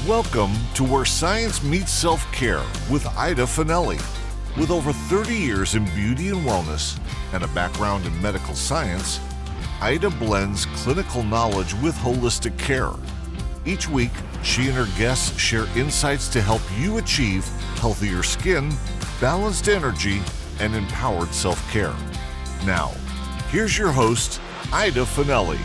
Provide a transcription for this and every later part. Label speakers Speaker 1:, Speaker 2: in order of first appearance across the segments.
Speaker 1: Welcome to Where Science Meets Self-Care with Ida Finelli. With over 30 years in beauty and wellness and a background in medical science, Ida blends clinical knowledge with holistic care. Each week, she and her guests share insights to help you achieve healthier skin, balanced energy, and empowered self-care. Now, here's your host, Ida Finelli.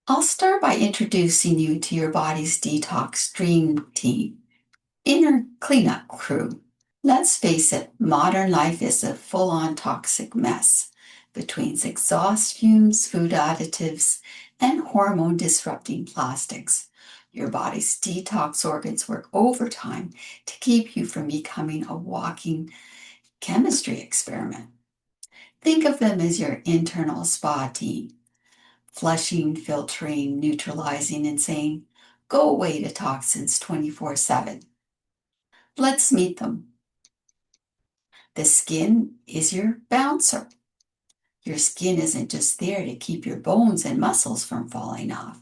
Speaker 2: I'll start by introducing you to your body's Detox Dream Team, inner cleanup crew. Let's face it, modern life is a full-on toxic mess between exhaust fumes, food additives, and hormone-disrupting plastics. Your body's detox organs work overtime to keep you from becoming a walking chemistry experiment. Think of them as your internal spa team. Flushing, filtering, neutralizing, and saying, go away to toxins 24/7. Let's meet them. The skin is your bouncer. Your skin isn't just there to keep your bones and muscles from falling off.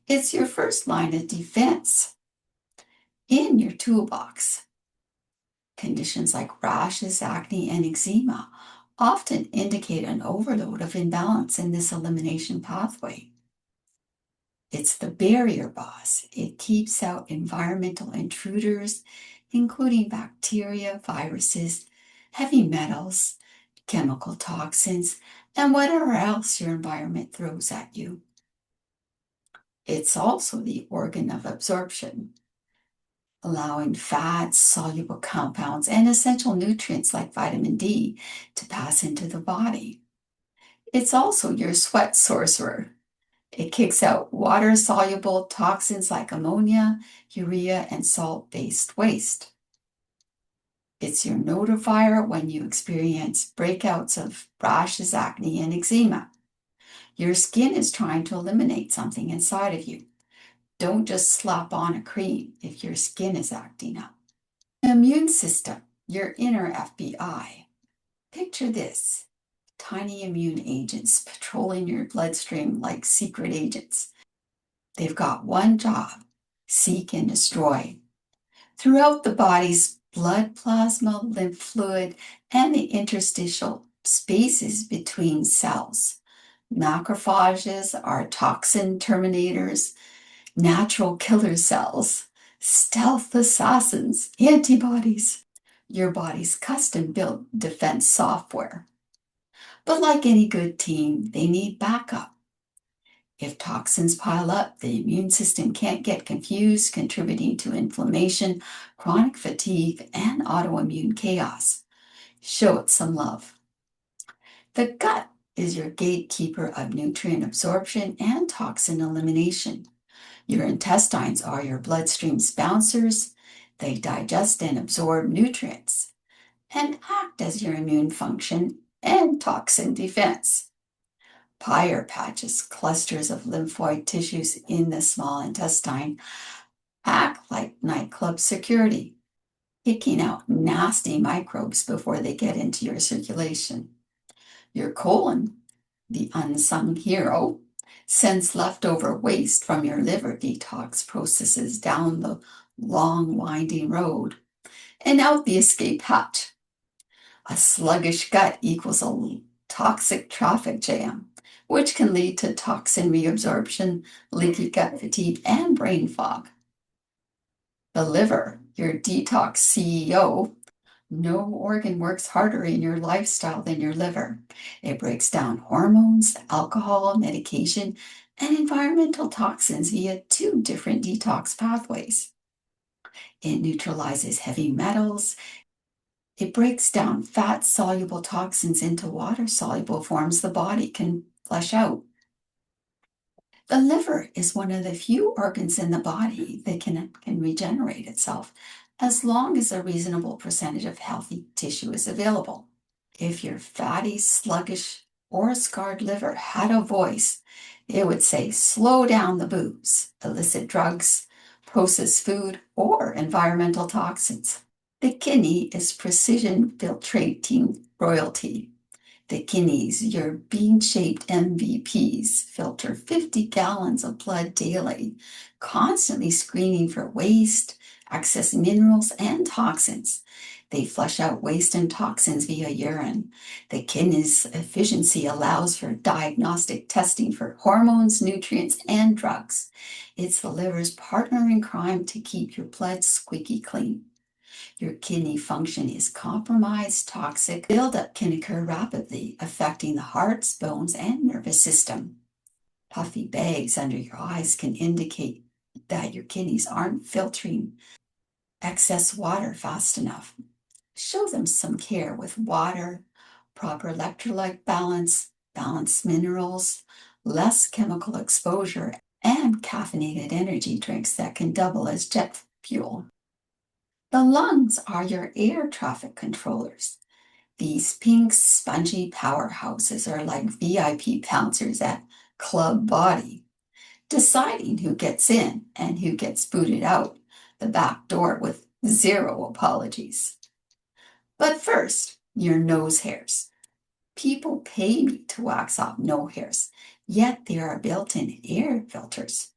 Speaker 2: It's your first line of defense in your toolbox. Conditions like rashes, acne, and eczema often indicate an overload of imbalance in this elimination pathway. It's the barrier boss. It keeps out environmental intruders, including bacteria, viruses, heavy metals, chemical toxins, and whatever else your environment throws at you. It's also the organ of absorption, allowing fats, soluble compounds, and essential nutrients like vitamin D to pass into the body. It's also your sweat sorcerer. It kicks out water-soluble toxins like ammonia, urea, and salt-based waste. It's your notifier when you experience breakouts of rashes, acne, and eczema. Your skin is trying to eliminate something inside of you. Don't just slap on a cream if your skin is acting up. The immune system, your inner FBI. Picture this. Tiny immune agents patrolling your bloodstream like secret agents. They've got one job: seek and destroy. Throughout the body's blood, plasma, lymph fluid, and the interstitial spaces between cells. Macrophages are toxin terminators, natural killer cells, stealth assassins, antibodies, your body's custom-built defense software. But like any good team, they need backup. If toxins pile up, the immune system can't get confused, contributing to inflammation, chronic fatigue, and autoimmune chaos. Show it some love. The gut is your gatekeeper of nutrient absorption and toxin elimination. Your intestines are your bloodstream's bouncers. They digest and absorb nutrients and act as your immune function and toxin defense. Pyre patches, clusters of lymphoid tissues in the small intestine, act like nightclub security, kicking out nasty microbes before they get into your circulation. Your colon, the unsung hero, sends leftover waste from your liver detox processes down the long, winding road and out the escape hatch. A sluggish gut equals a toxic traffic jam, which can lead to toxin reabsorption, leaky gut fatigue, and brain fog. The liver, your detox CEO. No organ works harder in your lifestyle than your liver. It breaks down hormones, alcohol, medication, and environmental toxins via 2 different detox pathways. It neutralizes heavy metals. It breaks down fat-soluble toxins into water-soluble forms the body can flush out. The liver is one of the few organs in the body that can regenerate itself as long as a reasonable percentage of healthy tissue is available. If your fatty, sluggish, or scarred liver had a voice, it would say, slow down the booze, illicit drugs, processed food, or environmental toxins. The kidney is precision filtrating royalty. The kidneys, your bean-shaped MVPs, filter 50 gallons of blood daily, constantly screening for waste, excess minerals, and toxins. They flush out waste and toxins via urine. The kidneys' efficiency allows for diagnostic testing for hormones, nutrients, and drugs. It's the liver's partner in crime to keep your blood squeaky clean. Your kidney function is compromised, toxic buildup can occur rapidly, affecting the heart, bones, and nervous system. Puffy bags under your eyes can indicate that your kidneys aren't filtering excess water fast enough. Show them some care with water, proper electrolyte balance, balanced minerals, less chemical exposure, and caffeinated energy drinks that can double as jet fuel. The lungs are your air traffic controllers. These pink, spongy powerhouses are like VIP bouncers at Club Body, deciding who gets in and who gets booted out the back door with zero apologies. But first, your nose hairs. People pay me to wax off nose hairs, yet they are built-in air filters.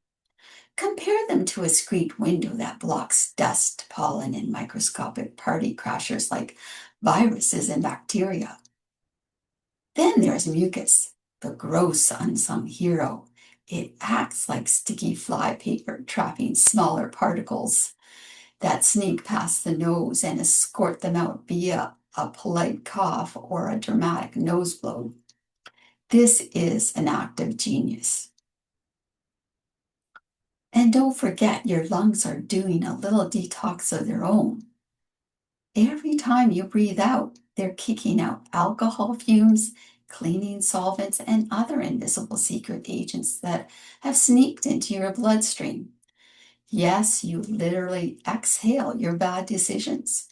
Speaker 2: Compare them to a screened window that blocks dust, pollen, and microscopic party crashers like viruses and bacteria. Then there's mucus, the gross unsung hero. It acts like sticky flypaper, trapping smaller particles that sneak past the nose and escort them out via a polite cough or a dramatic nose blow. This is an act of genius. And don't forget, your lungs are doing a little detox of their own. Every time you breathe out, they're kicking out alcohol fumes, cleaning solvents, and other invisible secret agents that have sneaked into your bloodstream. Yes, you literally exhale your bad decisions,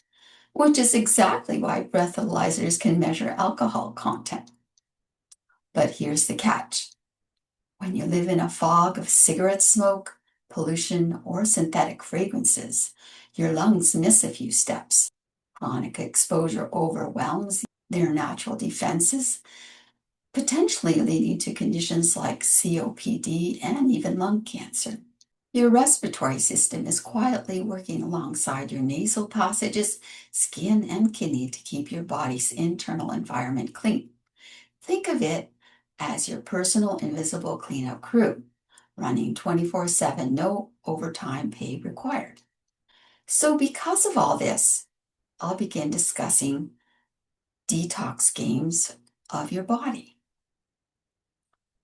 Speaker 2: which is exactly why breathalyzers can measure alcohol content. But here's the catch. When you live in a fog of cigarette smoke, pollution, or synthetic fragrances, your lungs miss a few steps. Chronic exposure overwhelms their natural defenses, potentially leading to conditions like COPD and even lung cancer. Your respiratory system is quietly working alongside your nasal passages, skin, and kidney to keep your body's internal environment clean. Think of it as your personal invisible cleanup crew, running 24/7, no overtime pay required. So because of all this, I'll begin discussing detox games of your body.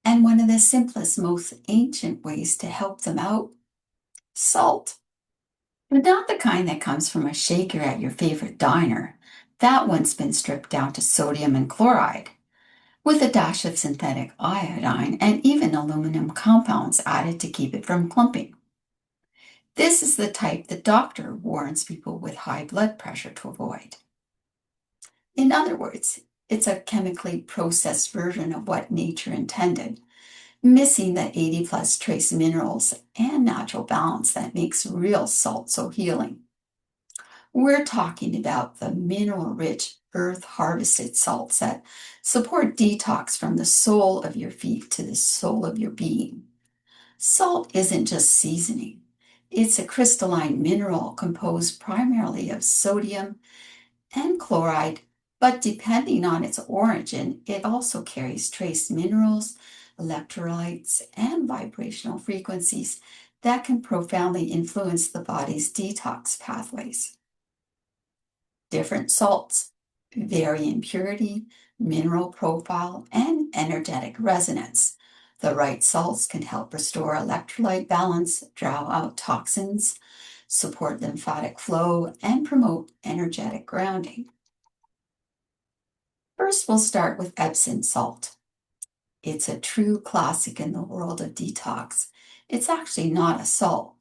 Speaker 2: And one of the simplest, most ancient ways to help them out, salt. But not the kind that comes from a shaker at your favorite diner. That one's been stripped down to sodium and chloride, with a dash of synthetic iodine and even aluminum compounds added to keep it from clumping. This is the type the doctor warns people with high blood pressure to avoid. In other words, it's a chemically processed version of what nature intended, missing the 80 plus trace minerals and natural balance that makes real salt so healing. We're talking about the mineral-rich, earth-harvested salts that support detox from the sole of your feet to the soul of your being. Salt isn't just seasoning. It's a crystalline mineral composed primarily of sodium and chloride, but depending on its origin, it also carries trace minerals, electrolytes, and vibrational frequencies that can profoundly influence the body's detox pathways. Different salts vary in purity, mineral profile, and energetic resonance. The right salts can help restore electrolyte balance, draw out toxins, support lymphatic flow, and promote energetic grounding. First, we'll start with Epsom salt. It's a true classic in the world of detox. It's actually not a salt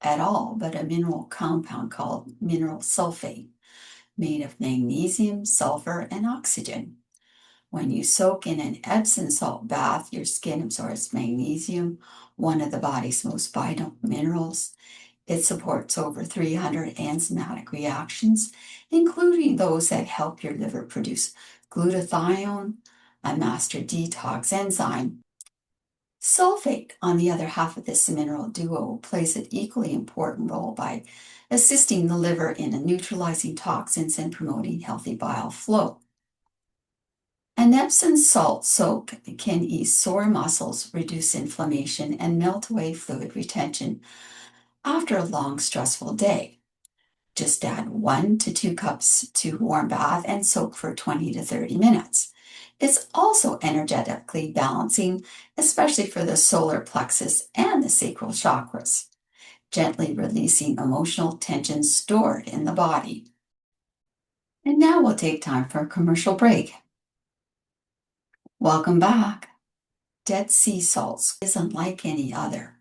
Speaker 2: at all, but a mineral compound called mineral sulfate, made of magnesium, sulfur, and oxygen. When you soak in an Epsom salt bath, your skin absorbs magnesium, one of the body's most vital minerals. It supports over 300 enzymatic reactions, including those that help your liver produce glutathione, a master detox enzyme. Sulfate, on the other half of this mineral duo, plays an equally important role by assisting the liver in neutralizing toxins and promoting healthy bile flow. An Epsom salt soak can ease sore muscles, reduce inflammation, and melt away fluid retention after a long, stressful day. Just add 1 to 2 cups to warm bath and soak for 20 to 30 minutes. It's also energetically balancing, especially for the solar plexus and the sacral chakras, gently releasing emotional tension stored in the body. And now we'll take time for a commercial break. Welcome back. Dead sea salts is unlike any other.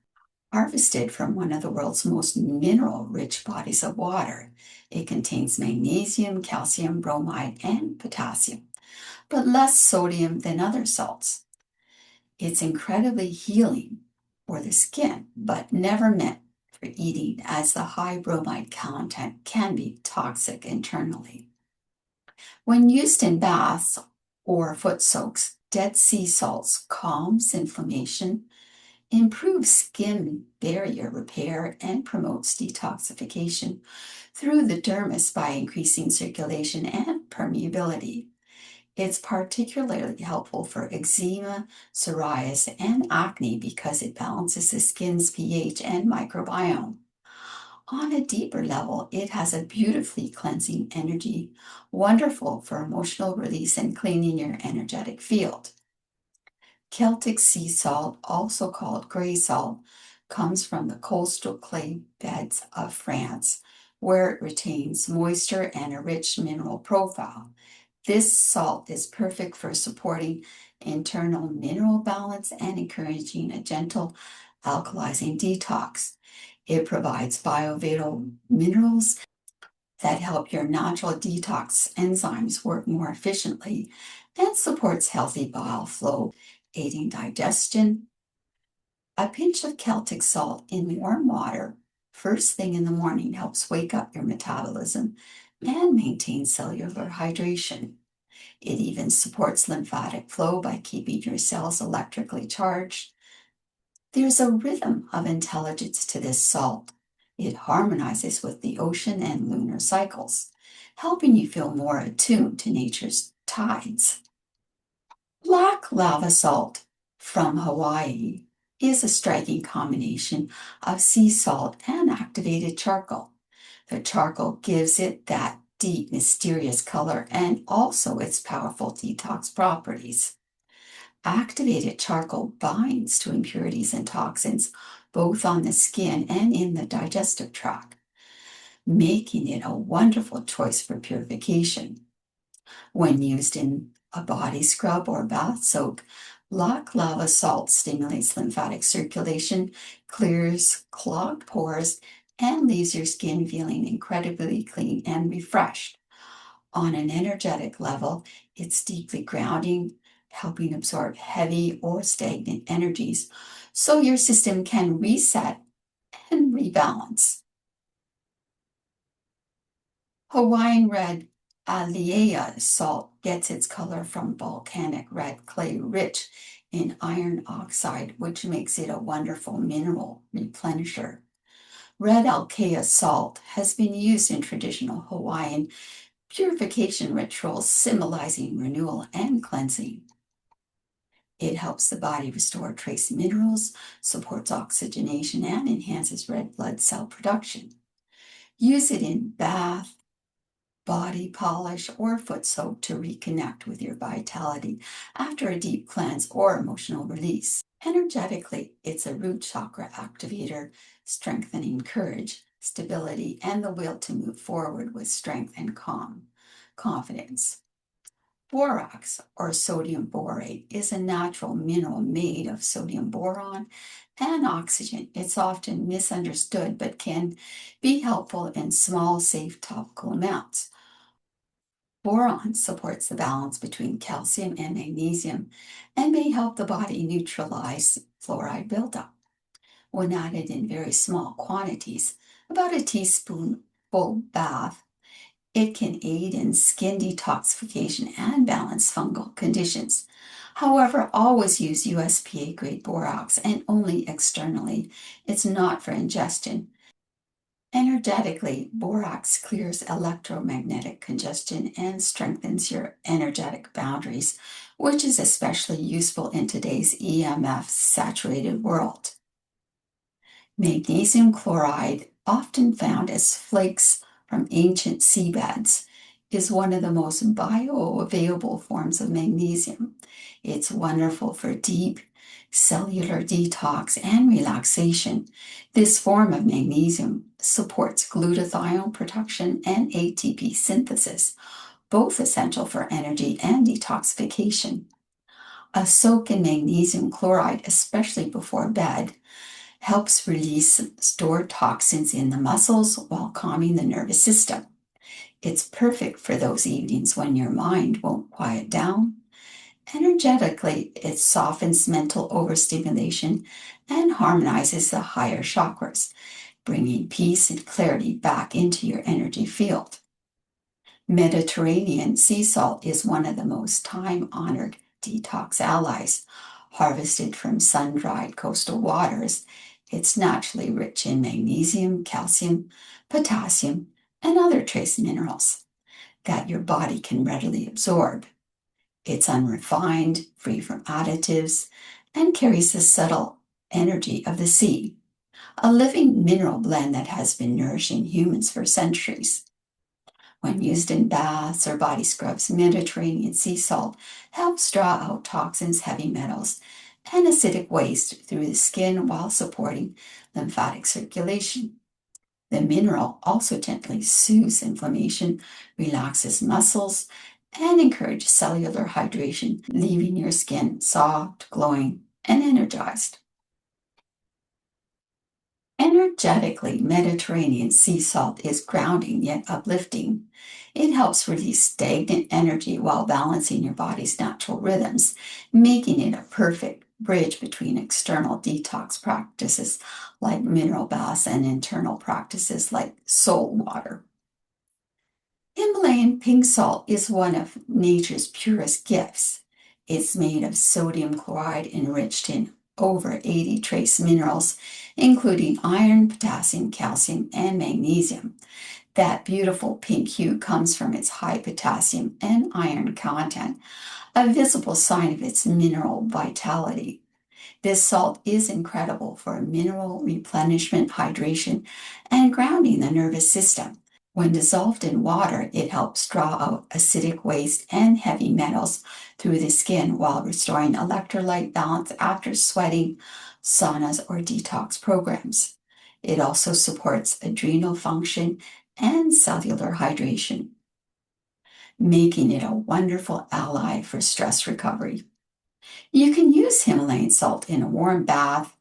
Speaker 2: Harvested from one of the world's most mineral-rich bodies of water, it contains magnesium, calcium, bromide, and potassium, but less sodium than other salts. It's incredibly healing for the skin, but never meant for eating, as the high bromide content can be toxic internally. When used in baths or foot soaks, dead sea salts calms inflammation, improves skin barrier repair, and promotes detoxification through the dermis by increasing circulation and permeability. It's particularly helpful for eczema, psoriasis, and acne because it balances the skin's pH and microbiome. On a deeper level, it has a beautifully cleansing energy, wonderful for emotional release and cleaning your energetic field. Celtic sea salt, also called gray salt, comes from the coastal clay beds of France, where it retains moisture and a rich mineral profile. This salt is perfect for supporting internal mineral balance and encouraging a gentle alkalizing detox. It provides biovital minerals that help your natural detox enzymes work more efficiently and supports healthy bile flow, aiding digestion. A pinch of Celtic salt in warm water first thing in the morning helps wake up your metabolism and maintain cellular hydration. It even supports lymphatic flow by keeping your cells electrically charged. There's a rhythm of intelligence to this salt. It harmonizes with the ocean and lunar cycles, helping you feel more attuned to nature's tides. Black lava salt from Hawaii is a striking combination of sea salt and activated charcoal. The charcoal gives it that deep, mysterious color and also its powerful detox properties. Activated charcoal binds to impurities and toxins both on the skin and in the digestive tract, making it a wonderful choice for purification. When used in a body scrub or bath soak, black lava salt stimulates lymphatic circulation, clears clogged pores, and leaves your skin feeling incredibly clean and refreshed. On an energetic level, it's deeply grounding, helping absorb heavy or stagnant energies so your system can reset and rebalance. Hawaiian red Alea salt gets its color from volcanic red clay rich in iron oxide, which makes it a wonderful mineral replenisher. Red Alkea salt has been used in traditional Hawaiian purification rituals symbolizing renewal and cleansing. It helps the body restore trace minerals, supports oxygenation, and enhances red blood cell production. Use it in bath, body polish, or foot soak to reconnect with your vitality after a deep cleanse or emotional release. Energetically, it's a root chakra activator, strengthening courage, stability, and the will to move forward with strength and confidence. Borax, or sodium borate, is a natural mineral made of sodium boron and oxygen. It's often misunderstood but can be helpful in small, safe topical amounts. Boron supports the balance between calcium and magnesium and may help the body neutralize fluoride buildup. When added in very small quantities, about a teaspoonful bath. It can aid in skin detoxification and balance fungal conditions. However, always use USPA grade borax and only externally. It's not for ingestion. Energetically, borax clears electromagnetic congestion and strengthens your energetic boundaries, which is especially useful in today's EMF saturated world. Magnesium chloride, often found as flakes from ancient seabeds, is one of the most bioavailable forms of magnesium. It's wonderful for deep cellular detox and relaxation. This form of magnesium supports glutathione production and ATP synthesis, both essential for energy and detoxification. A soak in magnesium chloride, especially before bed, helps release stored toxins in the muscles while calming the nervous system. It's perfect for those evenings when your mind won't quiet down. Energetically, it softens mental overstimulation and harmonizes the higher chakras, bringing peace and clarity back into your energy field. Mediterranean sea salt is one of the most time-honored detox allies. Harvested from sun-dried coastal waters, it's naturally rich in magnesium, calcium, potassium, and other trace minerals that your body can readily absorb. It's unrefined, free from additives, and carries the subtle energy of the sea, a living mineral blend that has been nourishing humans for centuries. When used in baths or body scrubs, Mediterranean sea salt helps draw out toxins, heavy metals, and acidic waste through the skin while supporting lymphatic circulation. The mineral also gently soothes inflammation, relaxes muscles, and encourages cellular hydration, leaving your skin soft, glowing, and energized. Energetically, Mediterranean sea salt is grounding yet uplifting. It helps release stagnant energy while balancing your body's natural rhythms, making it a perfect bridge between external detox practices like mineral baths and internal practices like salt water. Himalayan pink salt is one of nature's purest gifts. It's made of sodium chloride enriched in over 80 trace minerals, including iron, potassium, calcium, and magnesium. That beautiful pink hue comes from its high potassium and iron content, a visible sign of its mineral vitality. This salt is incredible for mineral replenishment, hydration, and grounding the nervous system. When dissolved in water, it helps draw out acidic waste and heavy metals through the skin while restoring electrolyte balance after sweating, saunas, or detox programs. It also supports adrenal function and cellular hydration, making it a wonderful ally for stress recovery. You can use Himalayan salt in a warm bath,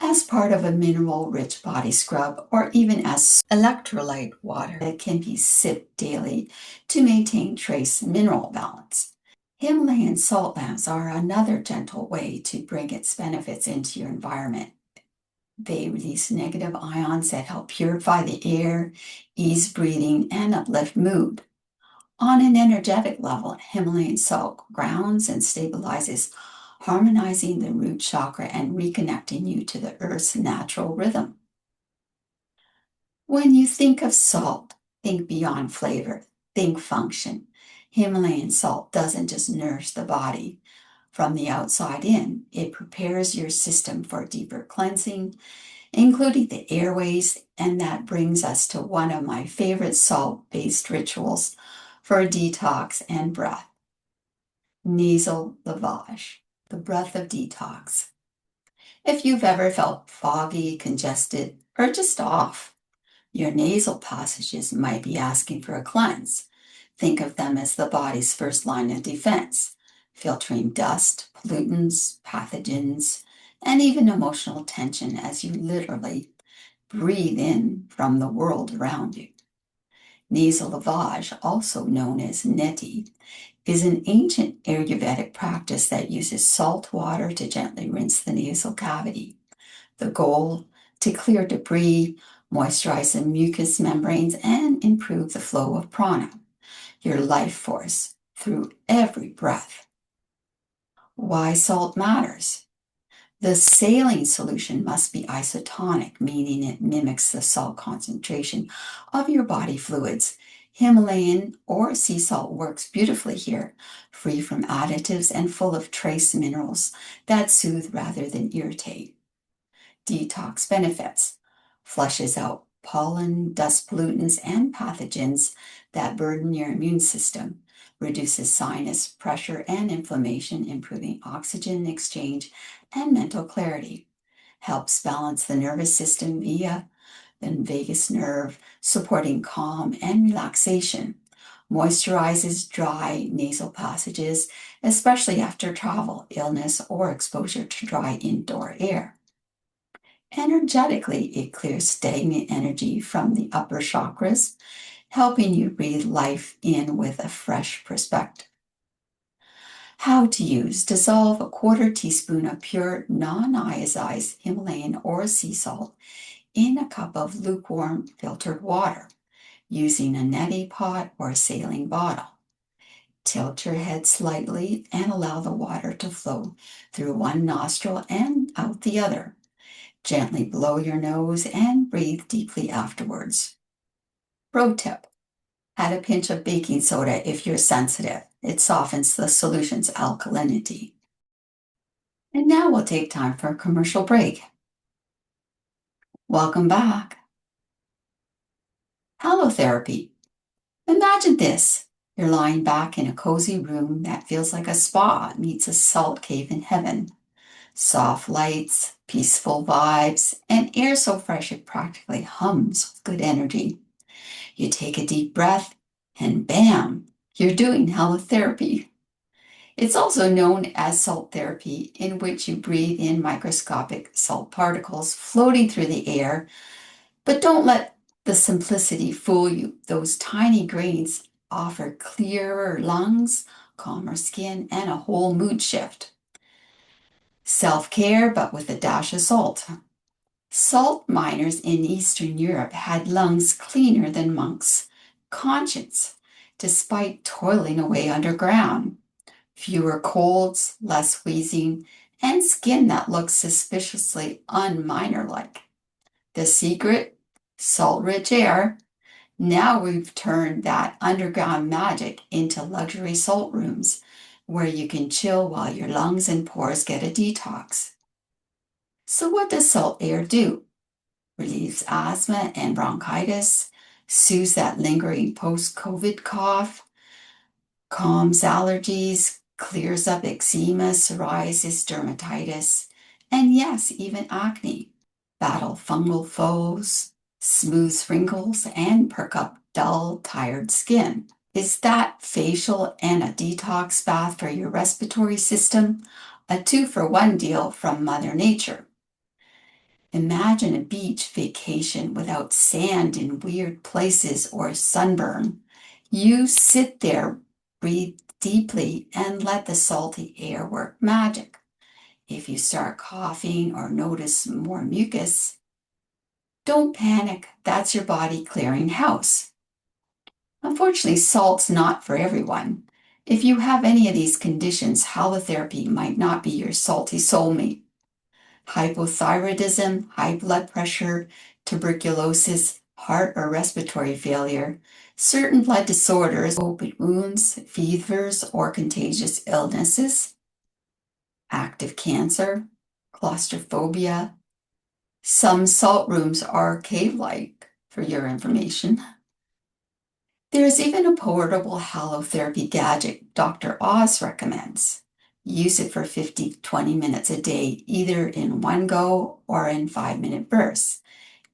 Speaker 2: as part of a mineral-rich body scrub, or even as electrolyte water that can be sipped daily to maintain trace mineral balance. Himalayan salt lamps are another gentle way to bring its benefits into your environment. They release negative ions that help purify the air, ease breathing, and uplift mood. On an energetic level, Himalayan salt grounds and stabilizes, harmonizing the root chakra and reconnecting you to the earth's natural rhythm. When you think of salt, think beyond flavor, think function. Himalayan salt doesn't just nourish the body from the outside in, it prepares your system for deeper cleansing, including the airways, and that brings us to one of my favorite salt-based rituals for detox and breath. Nasal lavage, the breath of detox. If you've ever felt foggy, congested, or just off, your nasal passages might be asking for a cleanse. Think of them as the body's first line of defense, filtering dust, pollutants, pathogens, and even emotional tension as you literally breathe in from the world around you. Nasal lavage, also known as neti, is an ancient Ayurvedic practice that uses salt water to gently rinse the nasal cavity. The goal: to clear debris, moisturize the mucous membranes, and improve the flow of prana, your life force, through every breath. Why salt matters. The saline solution must be isotonic, meaning it mimics the salt concentration of your body fluids. Himalayan or sea salt works beautifully here, free from additives and full of trace minerals that soothe rather than irritate. Detox benefits: flushes out pollen, dust pollutants, and pathogens that burden your immune system, reduces sinus pressure and inflammation, improving oxygen exchange and mental clarity, helps balance the nervous system via the vagus nerve, supporting calm and relaxation, moisturizes dry nasal passages, especially after travel, illness, or exposure to dry indoor air. Energetically, it clears stagnant energy from the upper chakras, helping you breathe life in with a fresh perspective. How to use: dissolve a quarter teaspoon of pure non-iodized Himalayan or sea salt in a cup of lukewarm filtered water, using a neti pot or a saline bottle. Tilt your head slightly and allow the water to flow through one nostril and out the other. Gently blow your nose and breathe deeply afterwards. Pro tip: add a pinch of baking soda if you're sensitive. It softens the solution's alkalinity. And now we'll take time for a commercial break. Welcome back. Halotherapy. Imagine this. You're lying back in a cozy room that feels like a spa meets a salt cave in heaven. Soft lights, peaceful vibes, and air so fresh it practically hums with good energy. You take a deep breath, and bam, you're doing halotherapy. It's also known as salt therapy, in which you breathe in microscopic salt particles floating through the air. But don't let the simplicity fool you. Those tiny grains offer clearer lungs, calmer skin, and a whole mood shift. Self-care, but with a dash of salt. Salt miners in Eastern Europe had lungs cleaner than monks' conscience, despite toiling away underground. Fewer colds, less wheezing, and skin that looks suspiciously un-miner-like. The secret? Salt-rich air. Now we've turned that underground magic into luxury salt rooms, where you can chill while your lungs and pores get a detox. So what does salt air do? Relieves asthma and bronchitis, soothes that lingering post-COVID cough, calms allergies, clears up eczema, psoriasis, dermatitis, and yes, even acne. Battle fungal foes, smooth wrinkles, and perk up dull, tired skin. Is that facial and a detox bath for your respiratory system? A 2-for-1 deal from Mother Nature. Imagine a beach vacation without sand in weird places or sunburn. You sit there, breathe deeply, and let the salty air work magic. If you start coughing or notice more mucus, don't panic. That's your body clearing house. Unfortunately, salt's not for everyone. If you have any of these conditions, halotherapy might not be your salty soulmate. Hypothyroidism, high blood pressure, tuberculosis, heart or respiratory failure, certain blood disorders, open wounds, fevers, or contagious illnesses, active cancer, claustrophobia. Some salt rooms are cave-like, for your information. There's even a portable halotherapy gadget Dr. Oz recommends. Use it for 50-20 minutes a day, either in one go or in 5-minute bursts.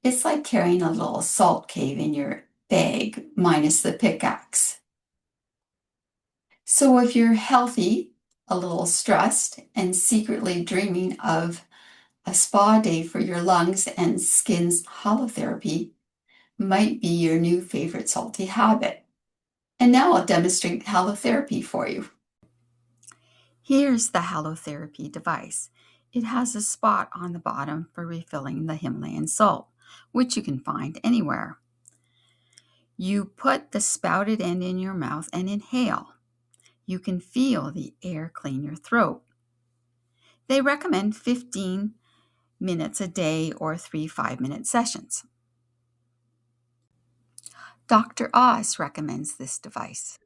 Speaker 2: It's like carrying a little salt cave in your bag, minus the pickaxe. So if you're healthy, a little stressed, and secretly dreaming of a spa day for your lungs and skin's, halotherapy might be your new favorite salty habit. And now I'll demonstrate halotherapy for you. Here's the halotherapy device. It has a spot on the bottom for refilling the Himalayan salt. which you can find anywhere. You put the spouted end in your mouth and inhale. You can feel the air clean your throat. They recommend 15 minutes a day or 3 5-minute sessions. Dr. Oz recommends this device.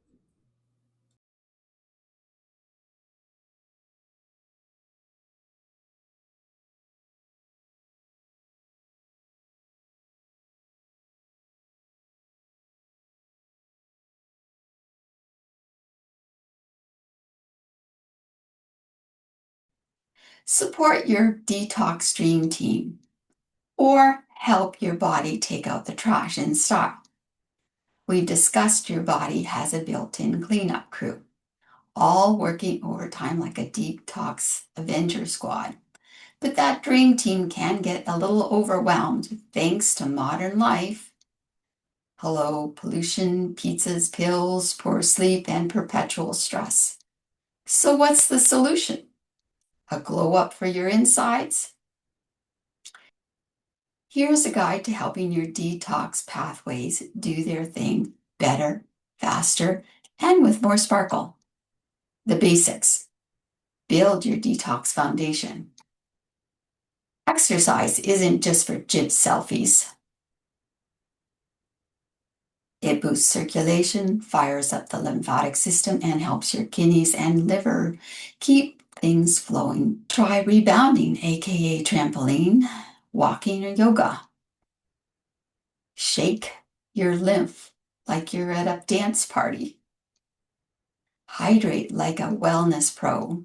Speaker 2: Support your Detox Dream Team or help your body take out the trash in style. We've discussed your body has a built-in cleanup crew, all working overtime like a detox Avenger squad. But that dream team can get a little overwhelmed thanks to modern life. Hello, pollution, pizzas, pills, poor sleep, and perpetual stress. So what's the solution? A glow up for your insides? Here's a guide to helping your detox pathways do their thing better, faster, and with more sparkle. The basics. Build your detox foundation. Exercise isn't just for gym selfies. It boosts circulation, fires up the lymphatic system, and helps your kidneys and liver keep things flowing. Try rebounding, aka trampoline, walking, or yoga. Shake your lymph like you're at a dance party. Hydrate like a wellness pro.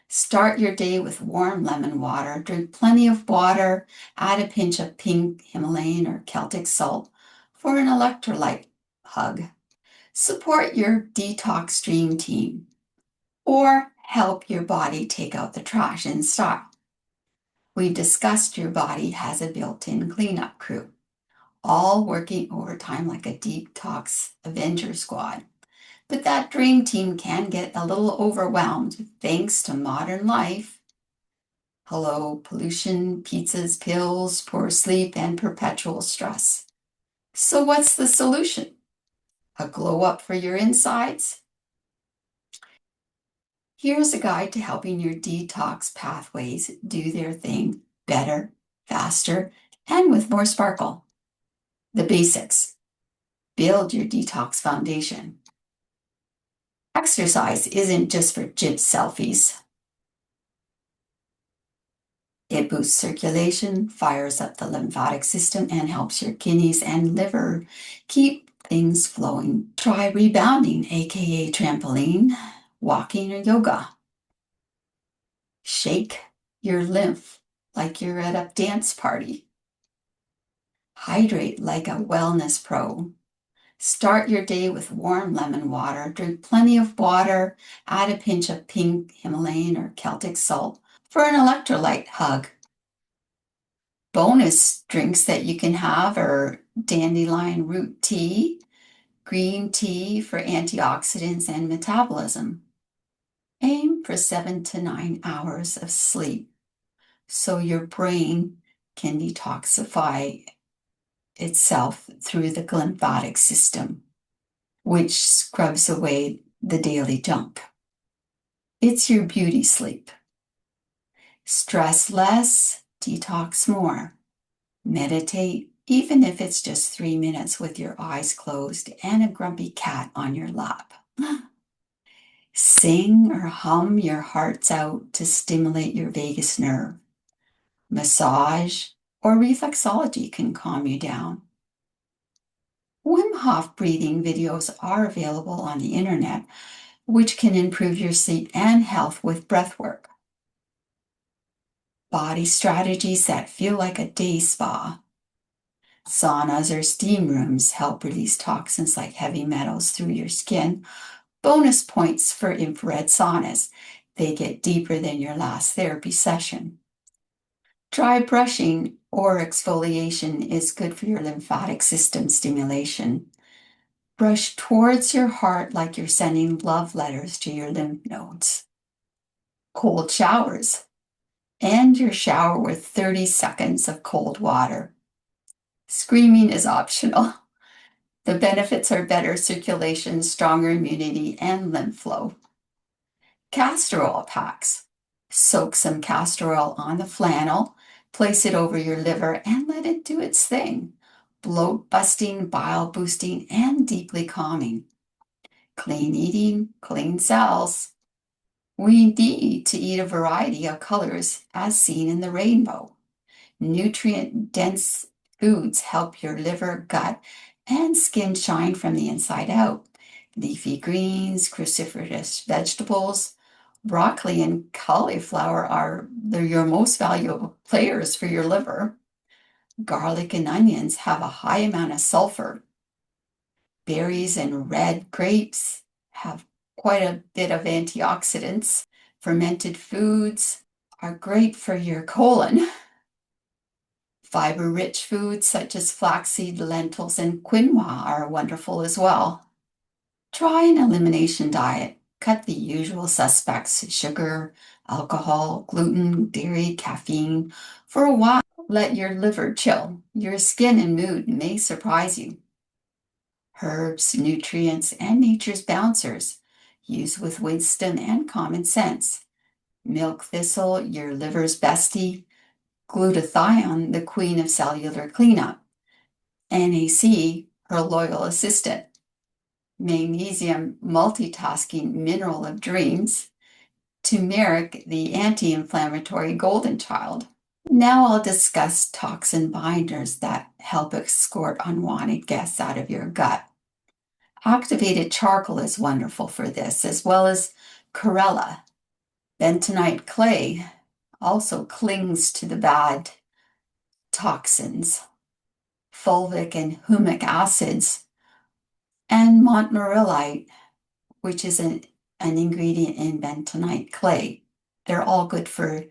Speaker 2: Start your day with warm lemon water. Drink plenty of water. Add a pinch of pink Himalayan or Celtic salt for an electrolyte hug. Support your Detox Dream Team or help your body take out the trash in style. We've discussed your body has a built-in cleanup crew, all working overtime like a detox Avenger squad. But that dream team can get a little overwhelmed thanks to modern life. Hello, pollution, pizzas, pills, poor sleep, and perpetual stress. So what's the solution? A glow up for your insides? Here's a guide to helping your detox pathways do their thing better, faster, and with more sparkle. The basics. Build your detox foundation. Exercise isn't just for gym selfies. It boosts circulation, fires up the lymphatic system, and helps your kidneys and liver keep things flowing. Try rebounding, aka trampoline, walking, or yoga. Shake your lymph like you're at a dance party. Hydrate like a wellness pro. Start your day with warm lemon water. Drink plenty of water. Add a pinch of pink Himalayan or Celtic salt for an electrolyte hug. Bonus drinks that you can have are dandelion root tea, green tea for antioxidants and metabolism. Aim for 7 to 9 hours of sleep so your brain can detoxify itself through the lymphatic system, which scrubs away the daily junk. It's your beauty sleep. Stress less, detox more. Meditate, even if it's just 3 minutes with your eyes closed and a grumpy cat on your lap. Sing or hum your hearts out to stimulate your vagus nerve. Massage or reflexology can calm you down. Wim Hof breathing videos are available on the internet, which can improve your sleep and health with breath work. Body strategies that feel like a day spa. Saunas or steam rooms help release toxins like heavy metals through your skin. Bonus points for infrared saunas. They get deeper than your last therapy session. Dry brushing or exfoliation is good for your lymphatic system stimulation. Brush towards your heart like you're sending love letters to your lymph nodes. Cold showers. End your shower with 30 seconds of cold water. Screaming is optional. The benefits are better circulation, stronger immunity, and lymph flow. Castor oil packs. Soak some castor oil on the flannel, place it over your liver, and let it do its thing. Bloat busting, bile boosting, and deeply calming. Clean eating, clean cells. We need to eat a variety of colors as seen in the rainbow. Nutrient-dense foods help your liver, gut, and skin shine from the inside out. Leafy greens, cruciferous vegetables, broccoli and cauliflower are your most valuable players for your liver. Garlic and onions have a high amount of sulfur. Berries and red grapes have quite a bit of antioxidants. Fermented foods are great for your colon. Fiber-rich foods such as flaxseed, lentils, and quinoa are wonderful as well. Try an elimination diet. Cut the usual suspects: sugar, alcohol, gluten, dairy, caffeine. For a while, let your liver chill. Your skin and mood may surprise you. Herbs, nutrients, and nature's bouncers. Use with wisdom and common sense. Milk thistle, your liver's bestie. Glutathione, the queen of cellular cleanup. NAC, her loyal assistant. Magnesium, multitasking mineral of dreams. Turmeric, the anti-inflammatory golden child. Now I'll discuss toxin binders that help escort unwanted guests out of your gut. Activated charcoal is wonderful for this, as well as chlorella. Bentonite clay also clings to the bad toxins. Fulvic and humic acids, and montmorillonite, which is an ingredient in bentonite clay. They're all good for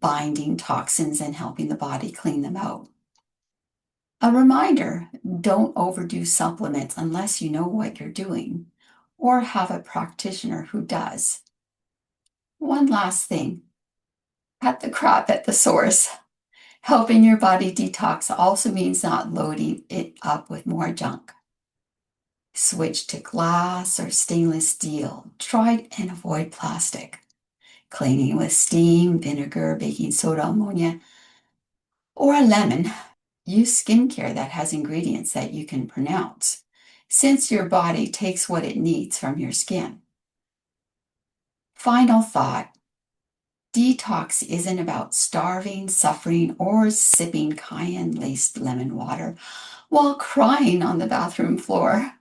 Speaker 2: binding toxins and helping the body clean them out. A reminder, don't overdo supplements unless you know what you're doing or have a practitioner who does. One last thing, cut the crap at the source. Helping your body detox also means not loading it up with more junk. Switch to glass or stainless steel. Try and avoid plastic. Cleaning with steam, vinegar, baking soda, ammonia, or a lemon. Use skincare that has ingredients that you can pronounce, since your body takes what it needs from your skin. Final thought. Detox isn't about starving, suffering, or sipping cayenne-laced lemon water while crying on the bathroom floor.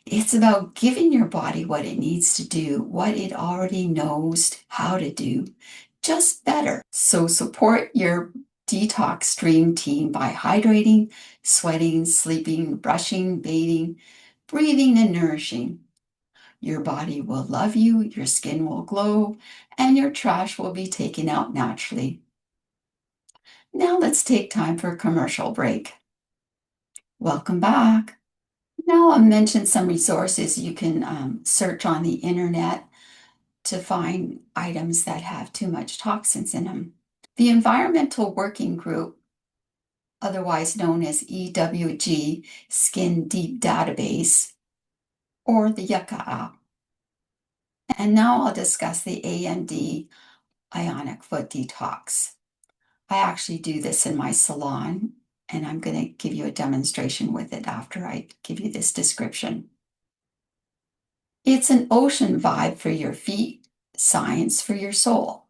Speaker 2: It's about giving your body what it needs to do, what it already knows how to do, just better. So support your Detox Dream Team by hydrating, sweating, sleeping, brushing, bathing, breathing, and nourishing. Your body will love you, your skin will glow, and your trash will be taken out naturally. Now let's take time for a commercial break. Welcome back. Now I'll mention some resources you can search on the internet to find items that have too much toxins in them. The Environmental Working Group, otherwise known as EWG, Skin Deep Database, or the Yucca app. And now I'll discuss the AMD Ionic Foot Detox. I actually do this in my salon, and I'm going to give you a demonstration with it after I give you this description. It's an ocean vibe for your feet, science for your soul.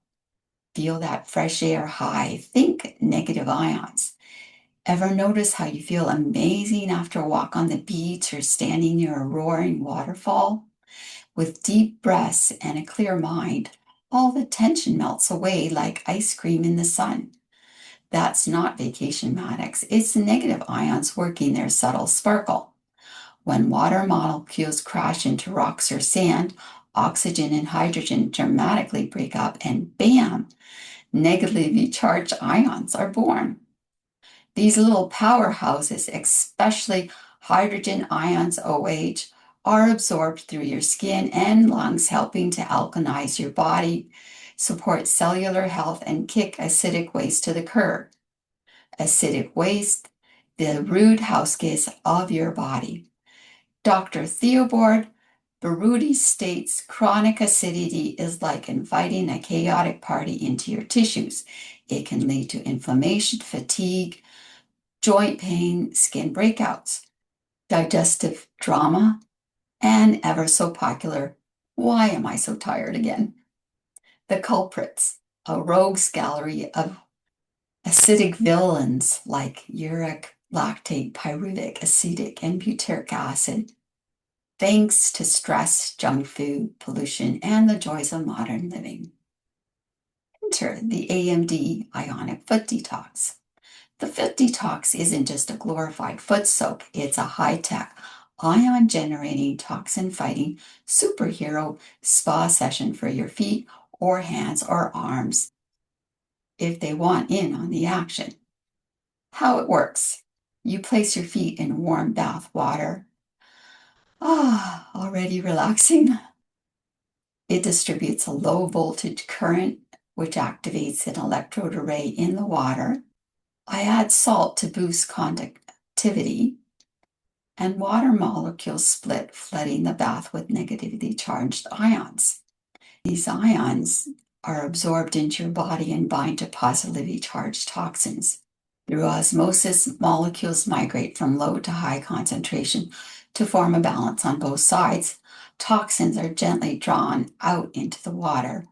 Speaker 2: Feel that fresh air high. Think negative ions. Ever notice how you feel amazing after a walk on the beach or standing near a roaring waterfall? With deep breaths and a clear mind, all the tension melts away like ice cream in the sun. That's not vacation Maddox. It's negative ions working their subtle sparkle. When water molecules crash into rocks or sand, oxygen and hydrogen dramatically break up, and bam, negatively charged ions are born. These little powerhouses, especially hydrogen ions OH, are absorbed through your skin and lungs, helping to alkalize your body, support cellular health, and kick acidic waste to the curb. Acidic waste the rude house guest of your body. Dr. Theobald Baruti states chronic acidity is like inviting a chaotic party into your tissues. It can lead to inflammation, fatigue, joint pain, skin breakouts, digestive trauma, and ever so popular, why am I so tired again? The culprits, a rogues gallery of acidic villains like uric, lactate, pyruvic, acetic, and butyric acid, thanks to stress, junk food, pollution, and the joys of modern living. Enter the AMD Ionic Foot Detox. The foot detox isn't just a glorified foot soak, it's a high-tech, ion-generating, toxin-fighting superhero spa session for your feet or hands or arms if they want in on the action. How it works. You place your feet in warm bath water. Already relaxing. It distributes a low voltage current, which activates an electrode array in the water. I add salt to boost conductivity, and water molecules split, flooding the bath with negatively charged ions. These ions are absorbed into your body and bind to positively charged toxins. Through osmosis, molecules migrate from low to high concentration to form a balance on both sides. Toxins are gently drawn out into the water.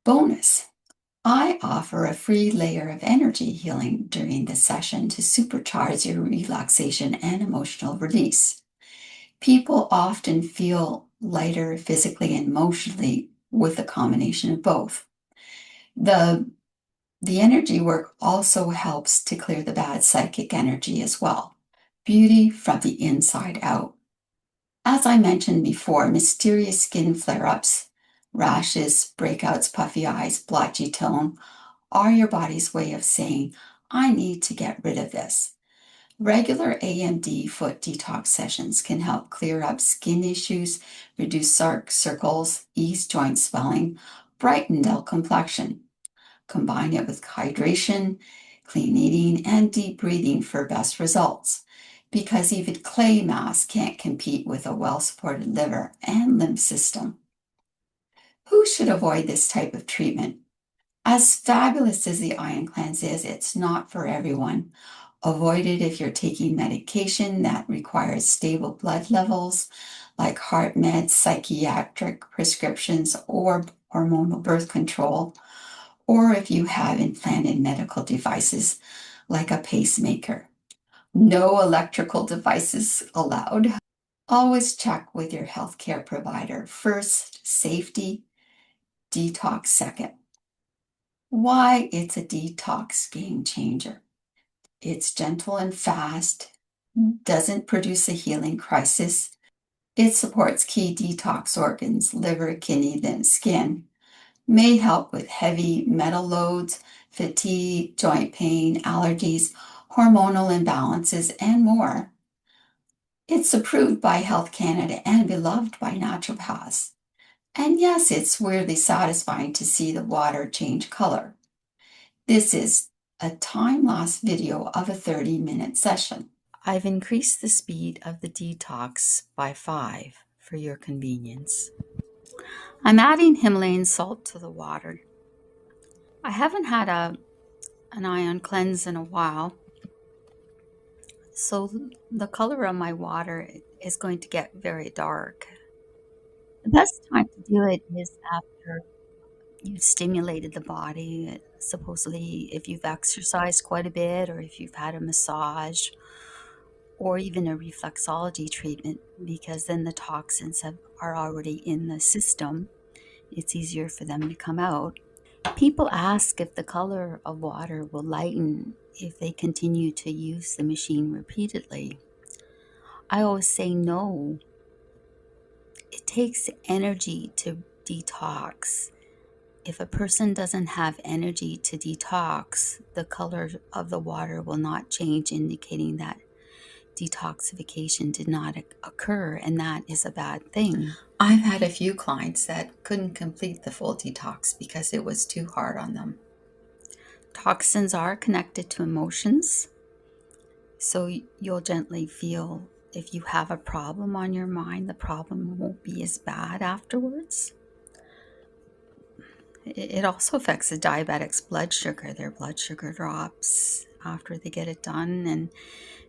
Speaker 2: Bonus, I offer a free layer of energy healing during the session to supercharge your relaxation and emotional release. People often feel lighter physically and emotionally with a combination of both. The energy work also helps to clear the bad psychic energy as well. Beauty from the inside out. As I mentioned before, mysterious skin flare-ups, rashes, breakouts, puffy eyes, blotchy tone are your body's way of saying, I need to get rid of this. Regular AMD foot detox sessions can help clear up skin issues, reduce dark circles, ease joint swelling, brighten dull complexion. Combine it with hydration, clean eating, and deep breathing for best results, because even clay mass can't compete with a well-supported liver and lymph system. Who should avoid this type of treatment? As fabulous as the ion cleanse is, it's not for everyone. Avoid it if you're taking medication that requires stable blood levels, like heart meds, psychiatric prescriptions, or hormonal birth control, or if you have implanted medical devices like a pacemaker. No electrical devices allowed. Always check with your healthcare provider. First, safety, detox second. Why it's a detox game changer. It's gentle and fast, doesn't produce a healing crisis. It supports key detox organs, liver, kidney, then skin. May help with heavy metal loads, fatigue, joint pain, allergies, hormonal imbalances, and more. It's approved by Health Canada and beloved by naturopaths. And yes, it's weirdly satisfying to see the water change color. This is a time-lapse video of a 30-minute session. I've increased the speed of the detox by 5 for your convenience. I'm adding Himalayan salt to the water. I haven't had an ion cleanse in a while, so the color of my water is going to get very dark. The best time to do it is after you've stimulated the body, supposedly if you've exercised quite a bit or if you've had a massage or even a reflexology treatment, because then the toxins are already in the system. It's easier for them to come out. People ask if the color of water will lighten if they continue to use the machine repeatedly. I always say no. It takes energy to detox. If a person doesn't have energy to detox, the color of the water will not change, indicating that detoxification did not occur, and that is a bad thing. I've had a few clients that couldn't complete the full detox because it was too hard on them. Toxins are connected to emotions. So you'll gently feel if you have a problem on your mind, the problem won't be as bad afterwards. It also affects the diabetic's blood sugar. Their blood sugar drops after they get it done. And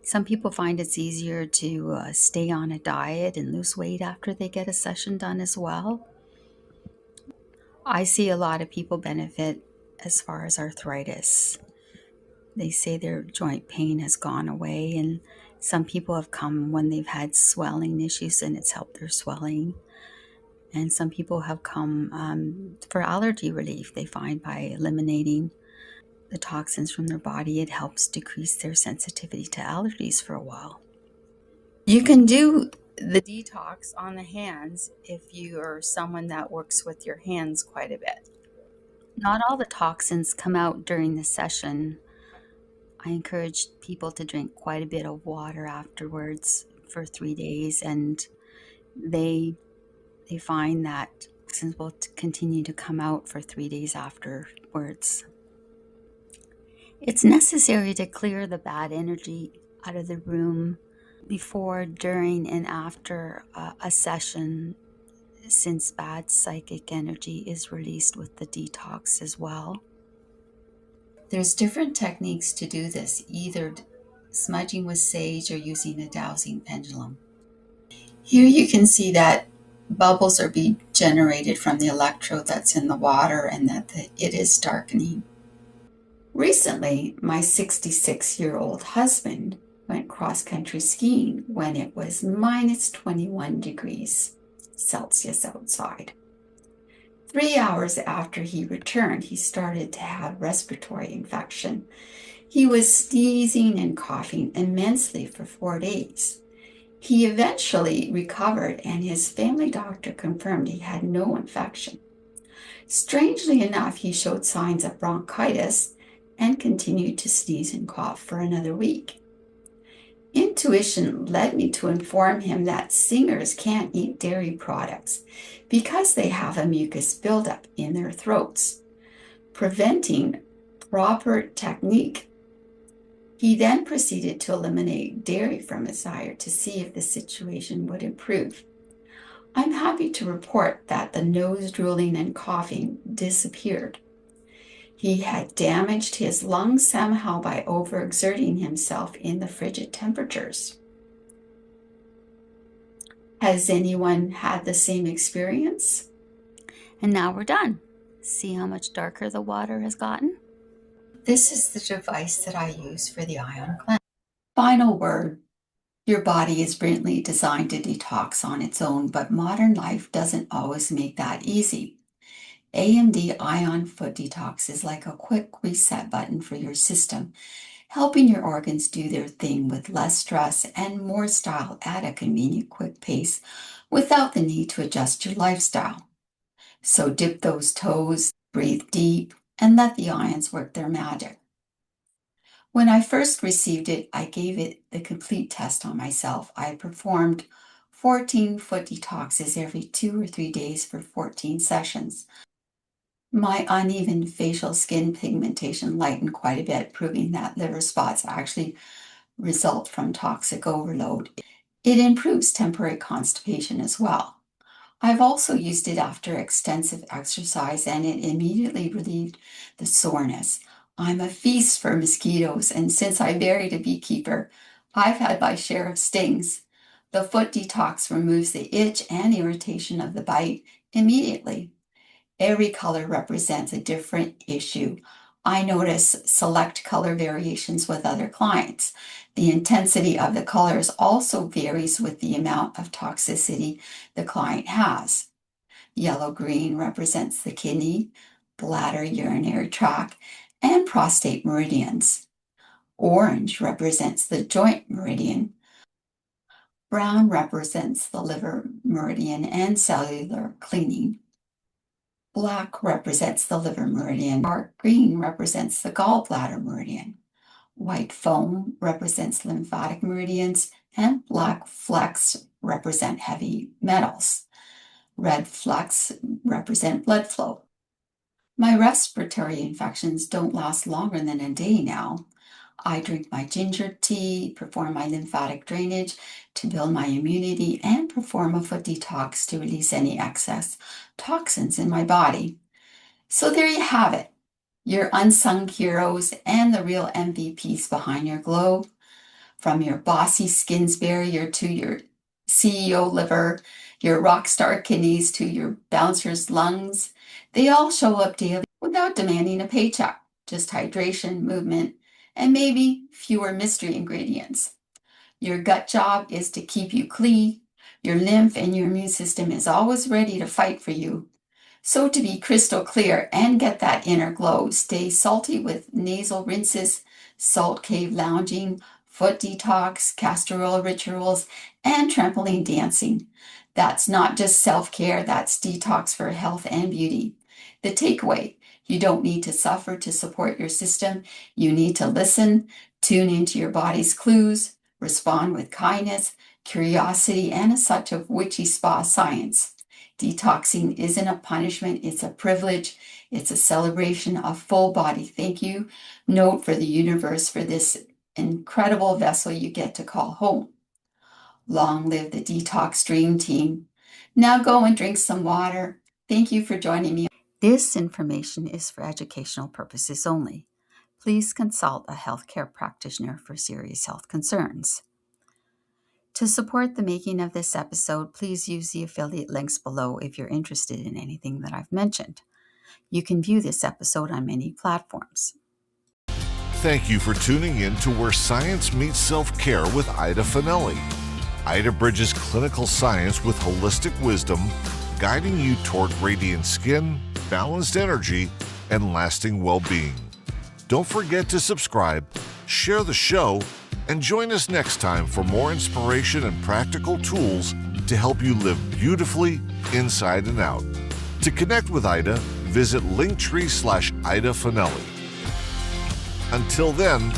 Speaker 2: some people find it's easier to stay on a diet and lose weight after they get a session done as well. I see a lot of people benefit as far as arthritis. They say their joint pain has gone away, and some people have come when they've had swelling issues and it's helped their swelling. And some people have come for allergy relief. They find by eliminating the toxins from their body, it helps decrease their sensitivity to allergies for a while. You can do the detox on the hands if you are someone that works with your hands quite a bit. Not all the toxins come out during the session. I encourage people to drink quite a bit of water afterwards for 3 days, and they find that toxins will continue to come out for 3 days afterwards. It's necessary to clear the bad energy out of the room before, during, and after a session, since bad psychic energy is released with the detox as well. There's different techniques to do this, either smudging with sage or using a dowsing pendulum. Here you can see that bubbles are being generated from the electrode that's in the water and that it is darkening. Recently, my 66-year-old husband went cross-country skiing when it was minus 21 degrees Celsius outside. 3 hours after he returned, he started to have respiratory infection. He was sneezing and coughing immensely for 4 days. He eventually recovered, and his family doctor confirmed he had no infection. Strangely enough, he showed signs of bronchitis and continued to sneeze and cough for another week. Intuition led me to inform him that singers can't eat dairy products because they have a mucus buildup in their throats, preventing proper technique. He then proceeded to eliminate dairy from his diet to see if the situation would improve. I'm happy to report that the nose drooling and coughing disappeared. He had damaged his lungs somehow by overexerting himself in the frigid temperatures. Has anyone had the same experience? And now we're done. See how much darker the water has gotten? This is the device that I use for the ion cleanse. Final word. Your body is brilliantly designed to detox on its own, but modern life doesn't always make that easy. AMD Ion Foot Detox is like a quick reset button for your system, helping your organs do their thing with less stress and more style at a convenient, quick pace without the need to adjust your lifestyle. So dip those toes, breathe deep, and let the ions work their magic. When I first received it, I gave it the complete test on myself. I performed 14 foot detoxes every 2 or 3 days for 14 sessions. My uneven facial skin pigmentation lightened quite a bit, proving that liver spots actually result from toxic overload. It improves temporary constipation as well. I've also used it after extensive exercise, and it immediately relieved the soreness. I'm a feast for mosquitoes, and since I buried a beekeeper, I've had my share of stings. The foot detox removes the itch and irritation of the bite immediately. Every color represents a different issue. I notice select color variations with other clients. The intensity of the colors also varies with the amount of toxicity the client has. Yellow-green represents the kidney, bladder, urinary tract, and prostate meridians. Orange represents the joint meridian. Brown represents the liver meridian and cellular cleaning. Black represents the liver meridian. Dark green represents the gallbladder meridian. White foam represents lymphatic meridians, and black flecks represent heavy metals. Red flecks represent blood flow. My respiratory infections don't last longer than a day now. I drink my ginger tea, perform my lymphatic drainage to build my immunity, and perform a foot detox to release any excess toxins in my body. So there you have it, your unsung heroes and the real MVPs behind your glow. From your bossy skins barrier to your CEO liver, your rock star kidneys to your bouncer's lungs, they all show up daily without demanding a paycheck, just hydration, movement, and maybe fewer mystery ingredients. Your gut job is to keep you clean. Your lymph and your immune system is always ready to fight for you. So to be crystal clear and get that inner glow, stay salty with nasal rinses, salt cave lounging, foot detox, castor oil rituals, and trampoline dancing. That's not just self-care, that's detox for health and beauty. The takeaway, you don't need to suffer to support your system. You need to listen, tune into your body's clues, respond with kindness, curiosity, and a touch of witchy spa science. Detoxing isn't a punishment, it's a privilege. It's a celebration of full body thank you note for the universe for this incredible vessel you get to call home. Long live the Detox Dream Team. Now go and drink some water. Thank you for joining me. This information is for educational purposes only. Please consult a healthcare practitioner for serious health concerns. To support the making of this episode, please use the affiliate links below if you're interested in anything that I've mentioned. You can view this episode on many platforms.
Speaker 1: Thank you for tuning in to Where Science Meets Self-Care with Ida Finelli. Ida bridges clinical science with holistic wisdom, guiding you toward radiant skin, balanced energy, and lasting well-being. Don't forget to subscribe, share the show, and join us next time for more inspiration and practical tools to help you live beautifully inside and out. To connect with Ida, visit linktree/Ida Finelli. Until then,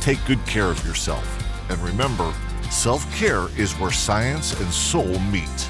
Speaker 1: take good care of yourself. And remember, self-care is where science and soul meet.